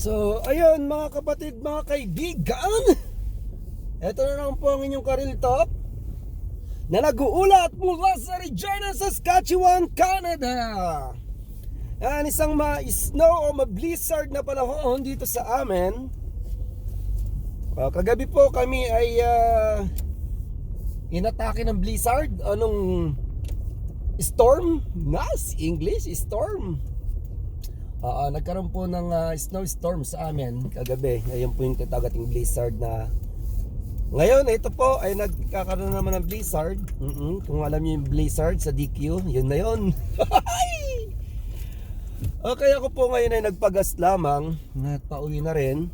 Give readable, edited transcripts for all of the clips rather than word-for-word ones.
So, ayun mga kapatid, mga kaibigan. Ito na lang po ang inyong Karil Talk na nag-uulat mula sa Regina, Saskatchewan, Canada. Yan, isang ma-snow o ma-blizzard na panahon dito sa amin. Kagabi po kami ay inatake ng blizzard. Anong storm? Nas, English, storm. Nagkaroon po ng snowstorm sa amin kagabi. Ayun po yung tatagating blizzard na ngayon. Ito po ay nagkakaroon naman ng blizzard. Kung alam niyo yung blizzard sa DQ, yun na yun. Okay, ako po ngayon ay nagpagas lamang at pauwi na rin.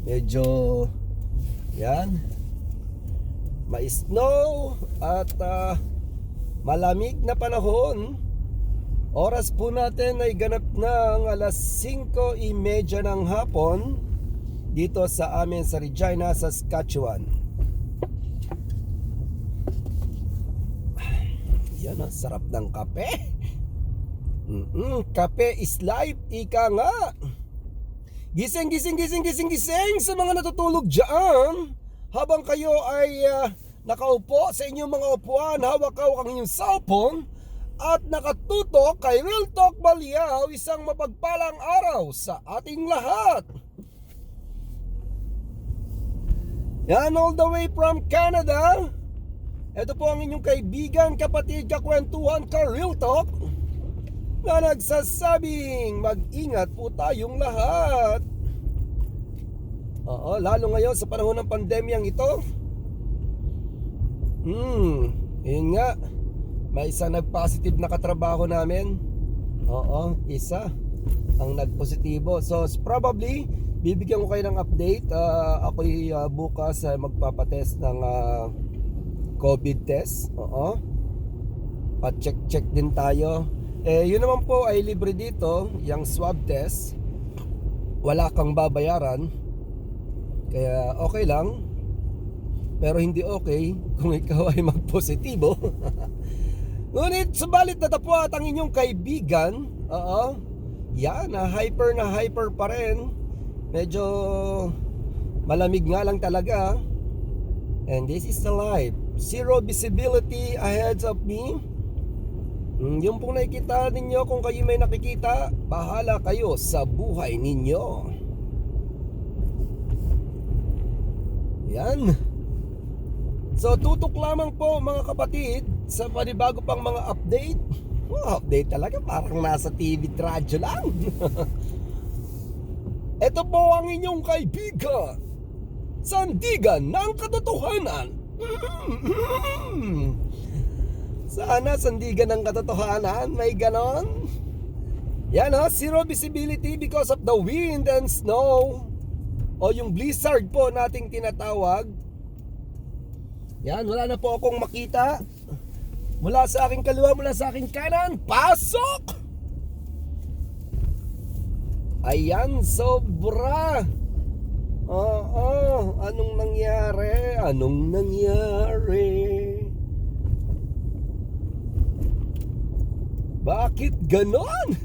Medyo yan, ma-snow at malamig na panahon. Oras po natin ay ganap ng alas 5:30 ng hapon dito sa amin sa Regina, Saskatchewan. Yan ang sarap ng kape. Kape is life, ika nga. Gising sa mga natutulog dyan. Habang kayo ay nakaupo sa inyong mga upuan, hawak-hawak ang inyong cellphone at nakatutok kay Real Talk Baliaw, isang mapagpalang araw sa ating lahat. Yan, all the way from Canada. Ito po ang inyong kaibigan, kapatid, kakwentuhan ka Real Talk na nagsasabing mag-ingat po tayong lahat. Lalo ngayon sa panahon ng pandemyang ito. Yun nga, may isa nag-positive na katrabaho namin. Isa ang nag-positibo. So probably bibigyan ko kayo ng update. Ako'y bukas magpapatest ng COVID test. Pa-check din tayo. Yun naman po ay libre dito, yung swab test. Wala kang babayaran. Kaya okay lang. Pero hindi okay kung ikaw ay mag-positibo. Ngunit subalit natapwat ang inyong kaibigan. Yan, hyper pa rin. Medyo malamig nga lang talaga. And this is the life. Zero visibility ahead of me. Yung pong nakikita ninyo, kung kayo may nakikita, bahala kayo sa buhay ninyo. Yan. So tutok lamang po mga kapatid sa panibago pang mga update. Update talaga, parang nasa TV at radyo lang. Ito po ang inyong kaibigan, sandigan ng katotohanan. Sana sandigan ng katotohanan, may ganon. Yan zero visibility because of the wind and snow, o yung blizzard po nating tinatawag. Yan, wala na po akong makita. Mula sa aking kaliwa, mula sa aking kanan, pasok! Ayan, sobra. Anong nangyari? Bakit ganon?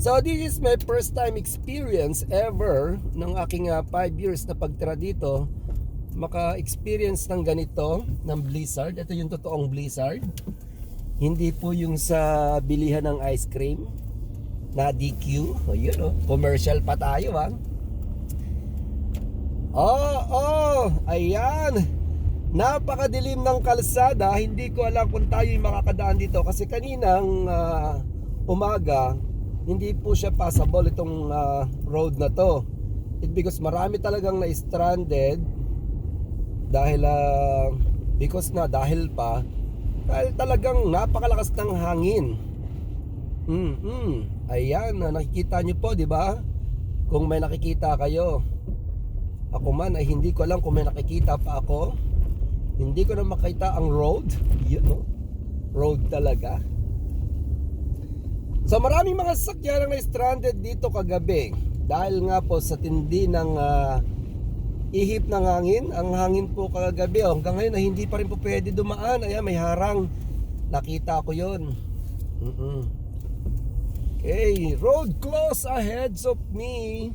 So this is my first time experience ever ng aking 5 years na pagtira dito, maka-experience ng ganito, ng blizzard. Ito yung totoong blizzard, hindi po yung sa bilihan ng ice cream na DQ. Commercial pa tayo ayan, napakadilim ng kalsada. Hindi ko alam kung tayo'y makakadaan dito kasi kaninang umaga hindi po siya passable itong road na to. Because marami talagang na-stranded dahil dahil talagang napakalakas ng hangin. Ayan, nakikita nyo po, di ba? Kung may nakikita kayo. Ako man ay hindi ko alam kung may nakikita pa ako. Hindi ko na makita ang road. Road talaga. So maraming mga sasakyan ang na-stranded dito kagabi dahil nga po sa tindi ng ihip ng hangin. Ang hangin po kagabi hanggang ngayon na hindi pa rin po pwede dumaan. Ayan, may harang. Nakita ko yun. Hey, road close ahead of me.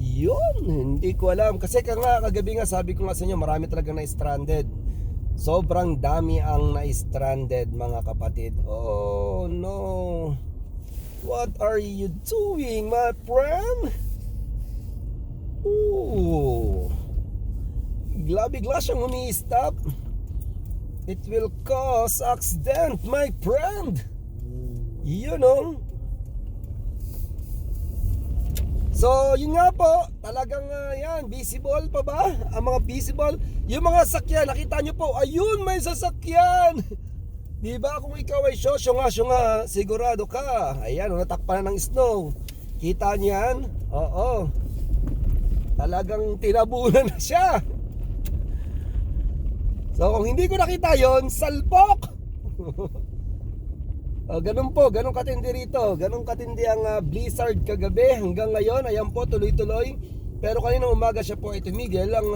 Yun, hindi ko alam. Kasi kagabi nga, sabi ko nga sa inyo, marami talaga na-stranded. Sobrang dami ang na-stranded, mga kapatid. Oh no. What are you doing, my friend? Ooh. Bigla siyang umi-stop. It will cause accident, my friend. You know. So, yun nga po, talagang yan, visible pa ba? Ang mga visible, yung mga sakyan, nakita nyo po, ayun, may sasakyan. Diba, kung ikaw ay syunga, sigurado ka. Ayan, natakpan na ng snow. Kita nyo yan? Oo. Talagang tinabunan na siya. So, kung hindi ko nakita yon, salpok. Ganun po, ganun katindi rito. Ganun katindi ang blizzard kagabi. Hanggang ngayon, ayan po, tuloy-tuloy. Pero kaninang umaga siya po ay tumigil. Ang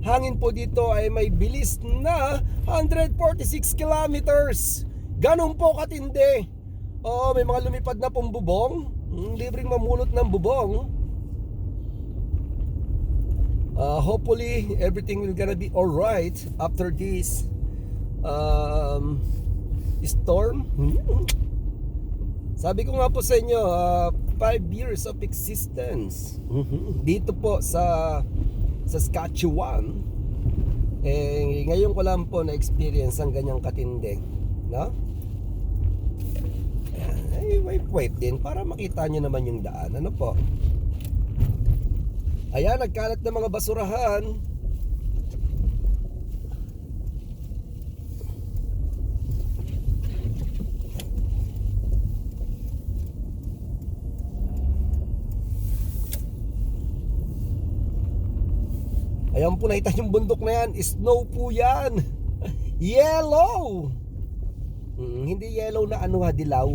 hangin po dito ay may bilis na 146 kilometers. Ganun po katindi. Oo, may mga lumipad na pong bubong. Libreng mamulot ng bubong. Hopefully, everything will gonna be alright after this storm. Sabi ko nga po sa inyo, 5 years of existence dito po sa Saskatchewan. Ngayon ko lang po na experience ang ganyang katindi, no? Ay, wait din para makita nyo naman yung daan. Ano po? Ayan, nagkalat ng mga basurahan. Ayan po, nakita yung bundok na yan. Snow po yan. Yellow. Hindi yellow na ano ha, dilaw.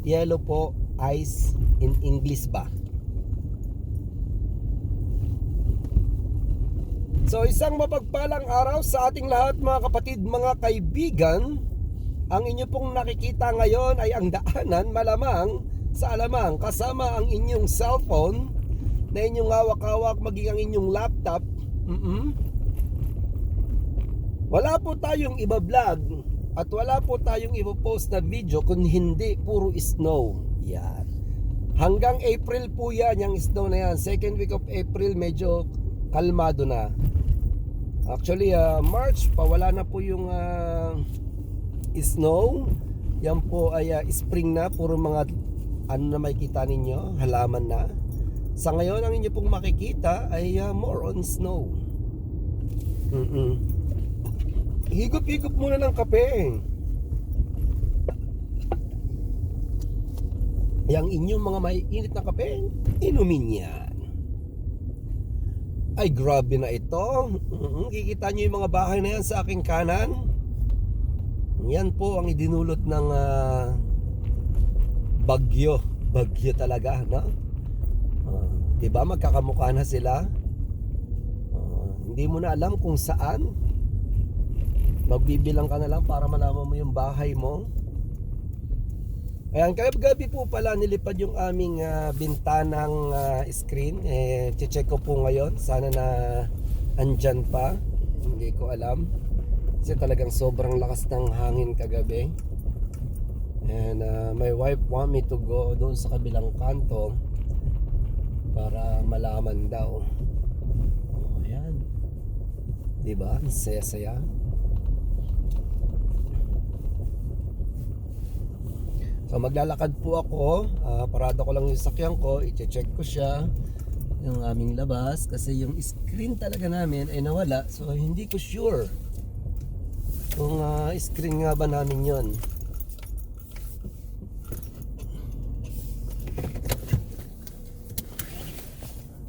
Yellow po, ice in English ba? So, isang mapagpalang araw sa ating lahat, mga kapatid, mga kaibigan. Ang inyo pong nakikita ngayon ay ang daanan malamang sa alamang kasama ang inyong cellphone na inyong hawak-hawak, maging ang inyong laptop. Wala po tayong iba-vlog at wala po tayong ipopost na video kung hindi puro snow. Yan. Hanggang April po yan, yung snow na yan. Second week of April medyo kalmado na. Actually, March pa wala na po yung snow. Yan po ay spring na, puro mga ano na makikita ninyo, halaman na. Sa ngayon, ang inyo pong makikita ay more on snow. Higop-higop muna ng kape. Yang inyong mga may init na kape, inumin yan. Ay, grabe na ito. Kikita nyo yung mga bahay na yan sa aking kanan. Yan po ang idinulot ng bagyo. Bagyo talaga, no? Diba magkakamukha na sila? Hindi mo na alam kung saan. Magbibilang ka na lang para malaman mo yung bahay mo. Ayan, kagabi po pala nilipad yung aming bintanang screen. Check ko po ngayon. Sana na andyan pa. Hindi ko alam. Kasi talagang sobrang lakas ng hangin kagabi. And my wife want me to go doon sa kabilang kanto para malaman daw. Ayan. Diba? Saya-saya. So maglalakad po ako. Parada ko lang yung sakyan ko. I-check ko siya. Yung aming labas. Kasi yung screen talaga namin ay nawala. So hindi ko sure kung screen nga ba namin yon.